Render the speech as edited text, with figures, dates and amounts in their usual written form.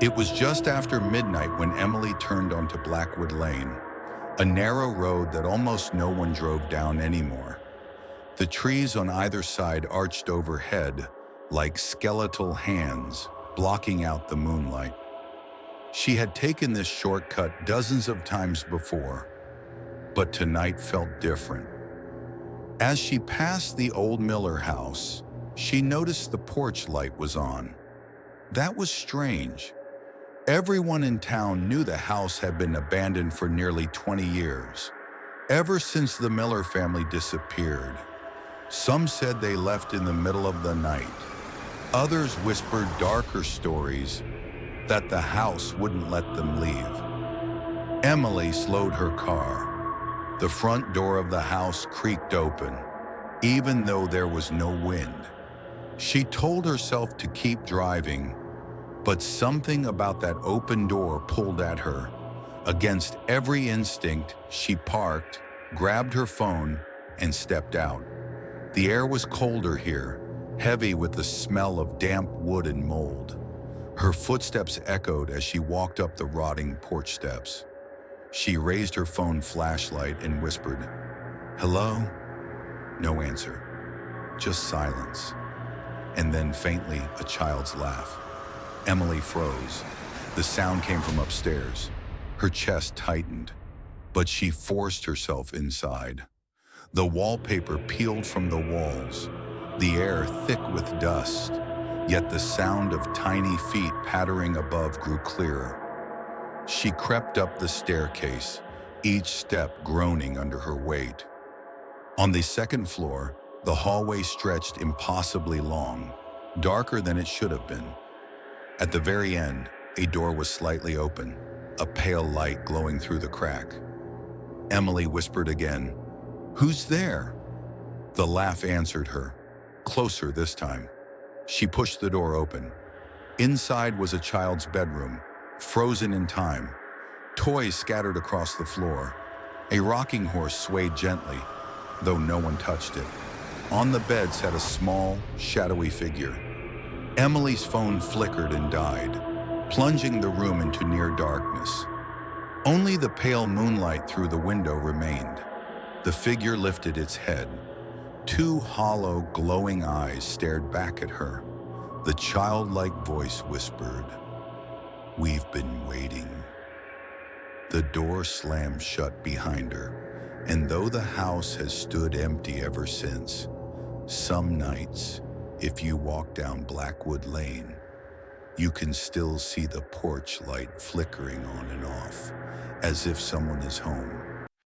It was just after midnight when Emily turned onto Blackwood Lane, a narrow road that almost no one drove down anymore. The trees on either side arched overhead like skeletal hands, blocking out the moonlight. She had taken this shortcut dozens of times before, but tonight felt different. As she passed the old Miller house, she noticed the porch light was on. That was strange. Everyone in town knew the house had been abandoned for nearly 20 years, ever since the Miller family disappeared. Some said they left in the middle of the night. Others whispered darker stories that the house wouldn't let them leave. Emily slowed her car. The front door of the house creaked open, even though there was no wind. She told herself to keep driving, but something about that open door pulled at her. Against every instinct, she parked, grabbed her phone, and stepped out. The air was colder here, heavy with the smell of damp wood and mold. Her footsteps echoed as she walked up the rotting porch steps. She raised her phone flashlight and whispered, "Hello?" No answer, just silence. And then faintly, a child's laugh. Emily froze. The sound came from upstairs. Her chest tightened, but she forced herself inside. The wallpaper peeled from the walls, the air thick with dust, yet the sound of tiny feet pattering above grew clearer. She crept up the staircase, each step groaning under her weight. On the second floor, the hallway stretched impossibly long, darker than it should have been. At the very end, a door was slightly open, a pale light glowing through the crack. Emily whispered again, "Who's there?" The laugh answered her, closer this time. She pushed the door open. Inside was a child's bedroom, frozen in time. Toys scattered across the floor. A rocking horse swayed gently, though no one touched it. On the bed sat a small, shadowy figure. Emily's phone flickered and died, plunging the room into near darkness. Only the pale moonlight through the window remained. The figure lifted its head. Two hollow, glowing eyes stared back at her. The childlike voice whispered, "We've been waiting." The door slammed shut behind her, and though the house has stood empty ever since, some nights, if you walk down Blackwood Lane, you can still see the porch light flickering on and off, as if someone is home.